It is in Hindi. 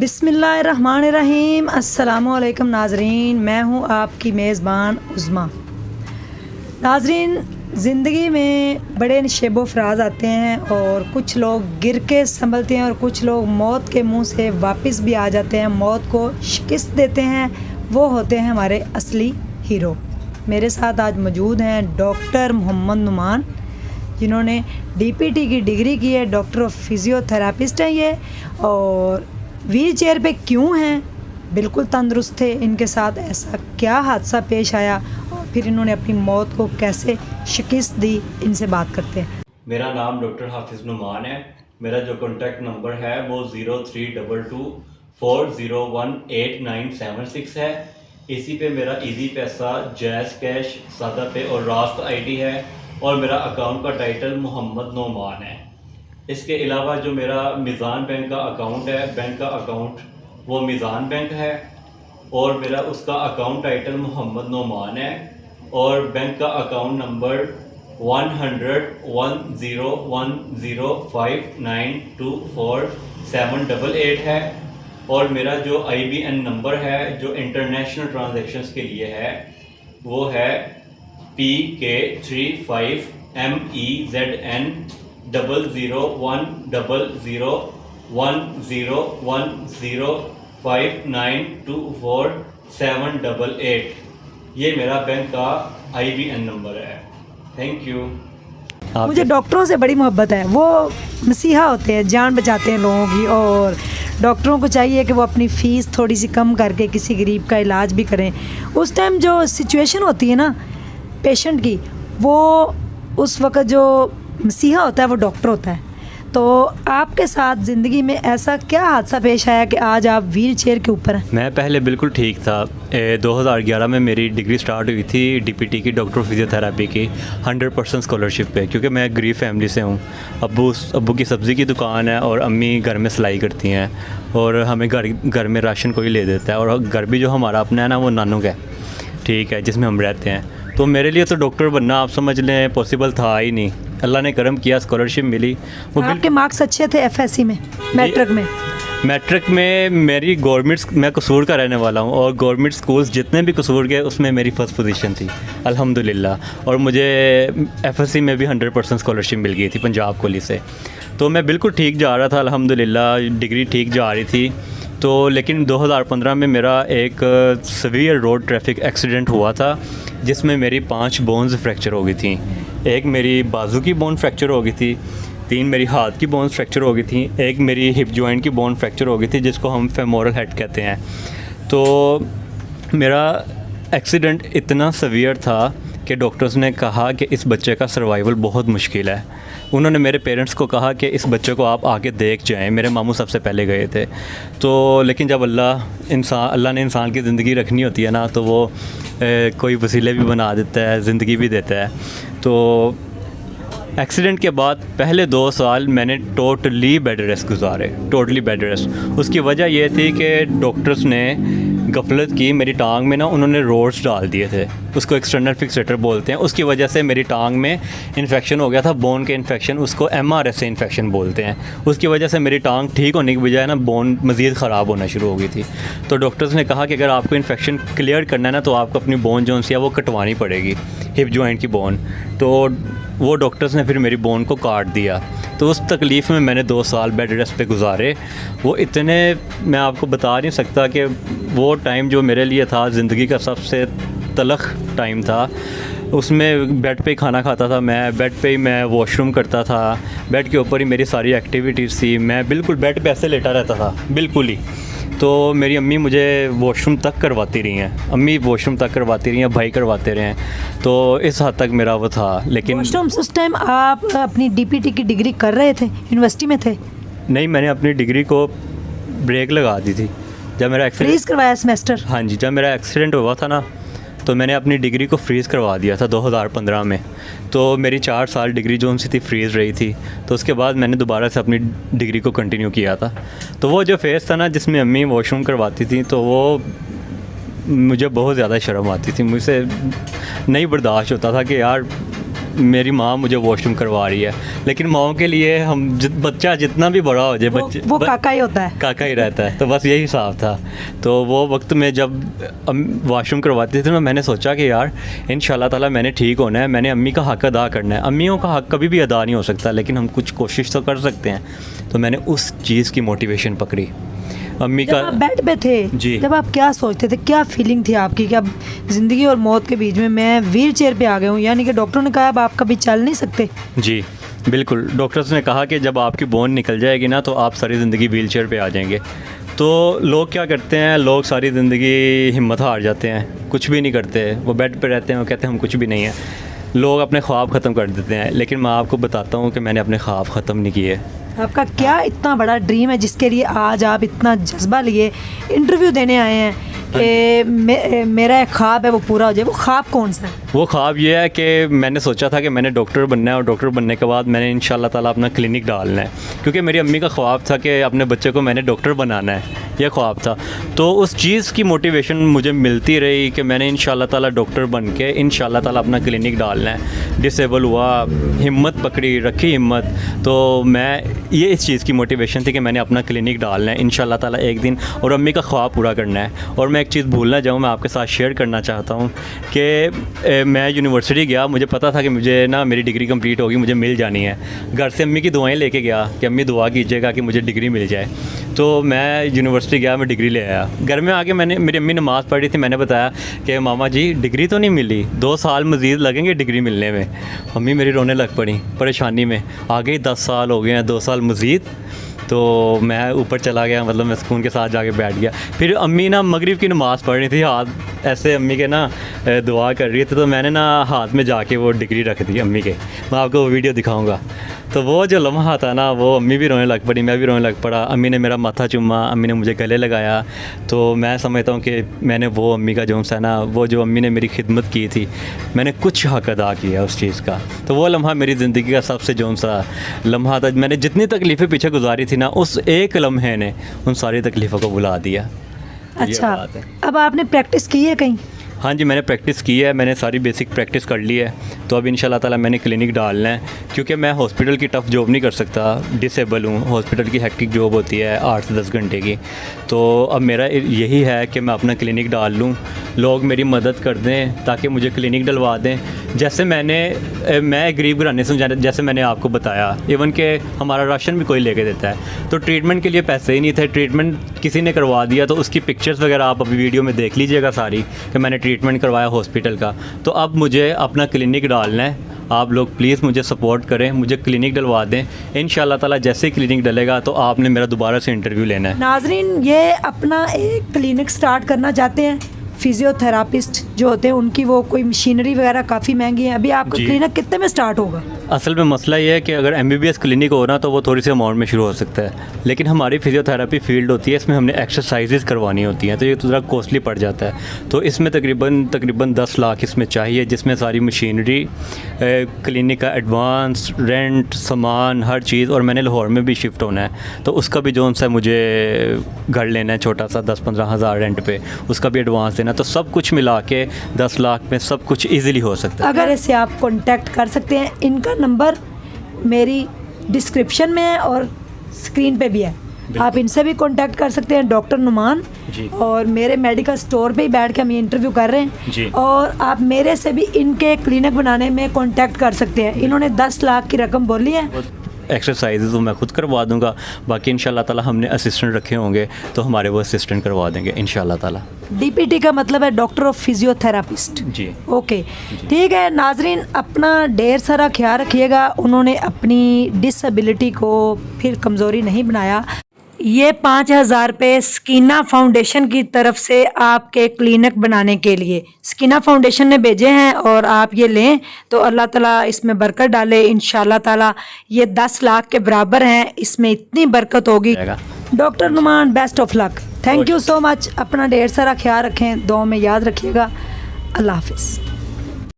बिस्मिल्लाहिर्रहमानिर्रहीम। अस्सलामुअलैकुम नाज़रीन, मैं हूँ आपकी मेज़बान उज़्मा। नाज़रीन, ज़िंदगी में बड़े नशेबो फ़राज़ आते हैं और कुछ लोग गिर के संभलते हैं और कुछ लोग मौत के मुंह से वापस भी आ जाते हैं, मौत को शिकस्त देते हैं। वो होते हैं हमारे असली हीरो। मेरे साथ आज मौजूद हैं डॉक्टर मोहम्मद नुमान, जिन्होंने डीपीटी की डिग्री की है, डॉक्टर ऑफ फिज़ियोथेरापिस्ट हैं ये, और व्हील चेयर पे क्यों हैं, बिल्कुल तंदुरुस्त थे। इनके साथ ऐसा क्या हादसा पेश आया और फिर इन्होंने अपनी मौत को कैसे शिकस्त दी, इनसे बात करते हैं। मेरा नाम डॉक्टर हाफिज़ नुमान है। मेरा जो कॉन्टैक्ट नंबर है वो 0322401896 है। इसी पे मेरा इजी पैसा, जैज़ कैश, सादा पे और रास्त आईडी है और मेरा अकाउंट का टाइटल मोहम्मद नुमान है। इसके अलावा जो मेरा मीज़ान बैंक का अकाउंट है, बैंक का अकाउंट वो मीज़ान बैंक है और मेरा उसका अकाउंट टाइटल मोहम्मद नुमान है और बैंक का अकाउंट नंबर 1001005924788 है और मेरा जो IBN नंबर है जो इंटरनेशनल ट्रांजैक्शंस के लिए है वो है PK351MEZN00101059247888। ये मेरा बैंक का IBN नंबर है। Thank you. मुझे डॉक्टरों से बड़ी मोहब्बत है। वो मसीहा होते हैं, जान बचाते हैं लोगों की, और डॉक्टरों को चाहिए कि वो अपनी फ़ीस थोड़ी सी कम करके किसी गरीब का इलाज भी करें। उस टाइम जो सिचुएशन होती है ना पेशेंट की, वो उस वक़्त जो मसीहा होता है वो डॉक्टर होता है। तो आपके साथ ज़िंदगी में ऐसा क्या हादसा पेश आया कि आज आप व्हील चेयर के ऊपर हैं? मैं पहले बिल्कुल ठीक था। 2011 में मेरी डिग्री स्टार्ट हुई थी डीपीटी की, डॉक्टर ऑफ फिज़ियोथेरेपी की, 100% स्कॉलरशिप पे, क्योंकि मैं गरीब फैमिली से हूँ। अब्बू की सब्ज़ी की दुकान है और अम्मी घर में सिलाई करती हैं और हमें घर में राशन कोई ले देता है, और घर भी जो हमारा अपना है ना वो नानू का है, ठीक है, जिसमें हम रहते हैं। तो मेरे लिए तो डॉक्टर बनना आप समझ लें पॉसिबल था ही नहीं। अल्लाह ने करम किया, स्कॉलरशिप मिली। वो आपके मार्क्स अच्छे थे FSC में, मैट्रिक में? मैट्रिक में मेरी गवर्नमेंट, मैं कसूर का रहने वाला हूँ और गवर्नमेंट स्कूल्स जितने भी कसूर के उसमें मेरी फ़र्स्ट पोजीशन थी अल्हम्दुलिल्लाह। और मुझे FSC में भी 100% स्कॉलरशिप मिल गई थी पंजाब कॉलेज से। तो मैं बिल्कुल ठीक जा रहा था अल्हम्दुलिल्लाह, डिग्री ठीक जा रही थी। तो लेकिन 2015 में मेरा एक सीवियर रोड ट्रैफिक एक्सीडेंट हुआ था जिसमें मेरी 5 बोन्स फ्रैक्चर हो गई थी। एक मेरी बाजू की बोन फ्रैक्चर हो गई थी, 3 मेरी हाथ की बोन्स फ्रैक्चर हो गई थी, एक मेरी हिप जॉइंट की बोन फ्रैक्चर हो गई थी जिसको हम फेमोरल हेड कहते हैं। तो मेरा एक्सीडेंट इतना सीवियर था कि डॉक्टर्स ने कहा कि इस बच्चे का सर्वाइवल बहुत मुश्किल है। उन्होंने मेरे पेरेंट्स को कहा कि इस बच्चे को आप आके देख जाएं। मेरे मामू सबसे पहले गए थे। तो लेकिन जब अल्लाह ने इंसान की ज़िंदगी रखनी होती है ना, तो वो कोई वसीले भी बना देता है, ज़िंदगी भी देता है। तो एक्सीडेंट के बाद पहले 2 साल मैंने टोटली बेड रेस्ट गुजारे, टोटली बेड रेस्ट। उसकी वजह यह थी कि डॉक्टर्स ने गफलत की, मेरी टांग में ना उन्होंने रोड्स डाल दिए थे, उसको एक्सटर्नल फिक्सेटर बोलते हैं। उसकी वजह से मेरी टांग में इन्फेक्शन हो गया था, बोन के इन्फेक्शन, उसको MRSA इन्फेक्शन बोलते हैं। उसकी वजह से मेरी टांग ठीक होने की बजाय ना बोन मज़ीद ख़राब होना शुरू हो गई थी। तो डॉक्टर्स ने कहा कि अगर आपको इन्फेक्शन क्लियर करना है ना तो आपको अपनी बोन जो सी है वो कटवानी पड़ेगी, हिप जॉइंट की बोन। तो वो डॉक्टर्स ने फिर मेरी बोन को काट दिया। तो उस तकलीफ़ में मैंने 2 साल बेड रेस्ट पे गुजारे। वो इतने, मैं आपको बता नहीं सकता कि वो टाइम जो मेरे लिए था ज़िंदगी का सबसे तलख़ टाइम था। उसमें बेड पे ही खाना खाता था मैं, बेड पे ही मैं वॉशरूम करता था, बेड के ऊपर ही मेरी सारी एक्टिविटीज़ थी। मैं बिल्कुल बेड पे ऐसे लेटा रहता था, बिल्कुल ही। तो मेरी अम्मी मुझे वॉशरूम तक करवाती रही हैं, अम्मी वॉशरूम तक करवाती रही हैं, भाई करवाते रहे हैं। तो इस हद तक मेरा वो था। लेकिन वॉशरूम उस टाइम आप अपनी डीपीटी की डिग्री कर रहे थे, यूनिवर्सिटी में थे? नहीं, मैंने अपनी डिग्री को ब्रेक लगा दी थी जब मेरा फ्रीज़ करवाया सेमेस्टर। हाँ जी, जब मेरा एक्सीडेंट हुआ था ना तो मैंने अपनी डिग्री को फ्रीज़ करवा दिया था 2015 में। तो मेरी 4 साल डिग्री जो उनसी थी फ्रीज़ रही थी। तो उसके बाद मैंने दोबारा से अपनी डिग्री को कंटिन्यू किया था। तो वो जो फेज़ था ना जिसमें अम्मी वॉशरूम करवाती थी, तो वो मुझे बहुत ज़्यादा शर्म आती थी, मुझसे नहीं बर्दाश्त होता था कि यार मेरी माँ मुझे वॉशरूम करवा रही है, लेकिन माओं के लिए हम बच्चा जितना भी बड़ा हो जाए बच्चे वो काका ही होता है, काका ही रहता है। तो बस यही हिसाब था। तो वो वक्त में जब वॉशरूम करवाते थे ना, मैंने सोचा कि यार इंशाल्लाह ताला मैंने ठीक होना है, मैंने अम्मी का हक़ अदा करना है। अम्मियों का हक़ कभी भी अदा नहीं हो सकता, लेकिन हम कुछ कोशिश तो कर सकते हैं। तो मैंने उस चीज़ की मोटिवेशन पकड़ी। अम्मी जब का आप बेड पे थे जी। जब आप क्या सोचते थे, क्या फीलिंग थी आपकी कि अब ज़िंदगी और मौत के बीच में मैं व्हील चेयर पर आ गया हूँ, यानी कि डॉक्टरों ने कहा अब आप कभी चल नहीं सकते? जी बिल्कुल, डॉक्टर्स ने कहा कि जब आपकी बोन निकल जाएगी ना तो आप सारी ज़िंदगी व्हील चेयर पर आ जाएंगे। तो लोग क्या करते हैं, लोग सारी ज़िंदगी हिम्मत हार जाते हैं, कुछ भी नहीं करते, वो बेड पे रहते हैं, वो कहते हैं हम कुछ भी नहीं है। लोग अपने ख्वाब ख़त्म कर देते हैं, लेकिन मैं आपको बताता हूँ कि मैंने अपने ख्वाब ख़त्म नहीं किए। आपका क्या इतना बड़ा ड्रीम है जिसके लिए आज आप इतना जज्बा लिए इंटरव्यू देने आए हैं कि मेरा एक ख्वाब है वो पूरा हो जाए? वो ख्वाब कौन सा है? वो ख्वाब ये है कि मैंने सोचा था कि मैंने डॉक्टर बनना है, और डॉक्टर बनने के बाद मैंने इंशाल्लाह ताला अपना क्लिनिक डालना है, क्योंकि मेरी अम्मी का ख्वाब था कि अपने बच्चे को मैंने डॉक्टर बनाना है, ये ख्वाब था। तो उस चीज़ की मोटिवेशन मुझे मिलती रही कि मैंने इंशाल्लाह ताला डॉक्टर बन के इंशाल्लाह ताला अपना क्लिनिक डालना है। डिसेबल हुआ, हिम्मत पकड़ी, रखी हिम्मत, तो मैं ये इस चीज़ की मोटिवेशन थी कि मैंने अपना क्लिनिक डालना है इंशाल्लाह ताला एक दिन, और अम्मी का ख्वाब पूरा करना है। और मैं एक चीज़ भूल ना जाऊँ, मैं आपके साथ शेयर करना चाहता हूँ कि मैं यूनिवर्सिटी गया, मुझे पता था कि मुझे ना मेरी डिग्री कंप्लीट होगी, मुझे मिल जानी है। घर से अम्मी की दुआएं लेके गया कि अम्मी दुआ कीजिएगा कि मुझे डिग्री मिल जाए। तो मैं यूनिवर्सिटी गया, मैं डिग्री ले आया। घर में आके मेरी अम्मी नमाज़ पढ़ रही थी, मैंने बताया कि मामा जी डिग्री तो नहीं मिली, 2 साल मज़ीद लगेंगे डिग्री मिलने में। अम्मी मेरी रोने लग पड़ी परेशानी में, आगे 10 साल हो गए हैं, 2 साल मज़ीद। तो मैं ऊपर चला गया, मतलब मैं सुकून के साथ जाके बैठ गया। फिर अम्मी ना मगरिब की नमाज़ पढ़ रही थी, हाथ ऐसे अम्मी के ना दुआ कर रही थी, तो मैंने ना हाथ में जाके वो डिग्री रख दी अम्मी के। मैं आपको वो वीडियो दिखाऊंगा। तो वो जो लम्हा था ना, वो अम्मी भी रोने लग पड़ी, मैं भी रोने लग पड़ा। अम्मी ने मेरा माथा चूमा, अम्मी ने मुझे गले लगाया। तो मैं समझता हूँ कि मैंने वो अम्मी का जो है ना, वो जो अम्मी ने मेरी खिदमत की थी, मैंने कुछ हक़ अदा किया उस चीज़ का। तो वो लम्हा मेरी ज़िंदगी का सबसे जो सा लम्हा था। मैंने जितनी तकलीफ़ें पीछे गुजारी थी ना, उस एक लम्हे ने उन सारी तकलीफ़ों को भुला दिया। अच्छा, अब आपने प्रैक्टिस की है कहीं? हाँ जी, मैंने प्रैक्टिस की है, मैंने सारी बेसिक प्रैक्टिस कर ली है। तो अब इंशाल्लाह ताला मैंने क्लिनिक डालना है, क्योंकि मैं हॉस्पिटल की टफ़ जॉब नहीं कर सकता, डिसेबल हूँ। हॉस्पिटल की हेक्टिक जॉब होती है 8 से 10 घंटे की। तो अब मेरा यही है कि मैं अपना क्लिनिक डाल लूँ, लोग मेरी मदद कर दें ताकि मुझे क्लिनिक डलवा दें। जैसे मैं गरीब घराने से, जैसे मैंने आपको बताया, इवन कि हमारा राशन भी कोई लेके देता है। तो ट्रीटमेंट के लिए पैसे ही नहीं थे, ट्रीटमेंट किसी ने करवा दिया, तो उसकी पिक्चर्स वगैरह आप अभी वीडियो में देख लीजिएगा सारी, कि मैंने ट्रीटमेंट करवाया हॉस्पिटल का। तो अब मुझे अपना क्लिनिक डालना है। आप लोग प्लीज़ मुझे सपोर्ट करें, मुझे क्लिनिक डलवा दें। इंशाल्लाह ताला जैसे ही क्लिनिक डलेगा तो आपने मेरा दोबारा से इंटरव्यू लेना है। नाजरीन, ये अपना एक क्लिनिक स्टार्ट करना चाहते हैं, फिजियोथेरापिस्ट जो होते हैं उनकी वो कोई मशीनरी वगैरह काफ़ी महंगी है। अभी आपका क्लिनिक कितने में स्टार्ट होगा? असल में मसला ये है कि अगर MBBS क्लिनिक हो ना तो वो थोड़ी सी अमाउंट में शुरू हो सकता है, लेकिन हमारी फिजियोथेरापी फील्ड होती है, इसमें हमने एक्सरसाइजेज करवानी होती हैं, तो ये थोड़ा कॉस्टली पड़ जाता है। तो इसमें तकरीबन 10 लाख इसमें चाहिए, जिसमें सारी मशीनरी, क्लिनिक का एडवांस, रेंट, सामान, हर चीज़। और मैंने लाहौर में भी शिफ्ट होना है, तो उसका भी जो सा मुझे घर लेना है छोटा सा 10-15 हज़ार रेंट पे, उसका भी एडवांस देना। तो सब कुछ मिला के 10 लाख में सब कुछ ईज़िली हो सकता है। अगर इससे आप कॉन्टैक्ट कर सकते हैं, इनका नंबर मेरी डिस्क्रिप्शन में है और स्क्रीन पे भी है, आप इनसे भी कांटेक्ट कर सकते हैं। डॉक्टर नुमान जी। और मेरे मेडिकल स्टोर पे ही बैठ के हम ये इंटरव्यू कर रहे हैं जी। और आप मेरे से भी इनके क्लिनिक बनाने में कांटेक्ट कर सकते हैं। इन्होंने 10 लाख की रकम बोली है। एक्सरसाइजेज तो मैं खुद करवा दूंगा, बाकी इंशाल्लाह ताला हमने असिस्टेंट रखे होंगे तो हमारे वो असिस्टेंट करवा देंगे इंशाल्लाह ताला। DPT का मतलब है डॉक्टर ऑफ फिजियोथेरापिस्ट। जी। ओके, ठीक है नाजरीन, अपना ढेर सारा ख्याल रखिएगा। उन्होंने अपनी डिसेबिलिटी को फिर कमज़ोरी नहीं बनाया। ये 5,000 रुपये स्कीना फाउंडेशन की तरफ से आपके क्लिनिक बनाने के लिए स्कीना फाउंडेशन ने भेजे हैं और आप ये लें तो अल्लाह ताला इसमें बरकत डाले इंशाल्लाह ताला। ये 10 लाख के बराबर हैं, इसमें इतनी बरकत होगी। Doctor Numan, best of luck, thank you so much. अपना ढेर सारा ख्याल रखें, दुआ में याद रखिएगा। अल्लाह हाफिज़।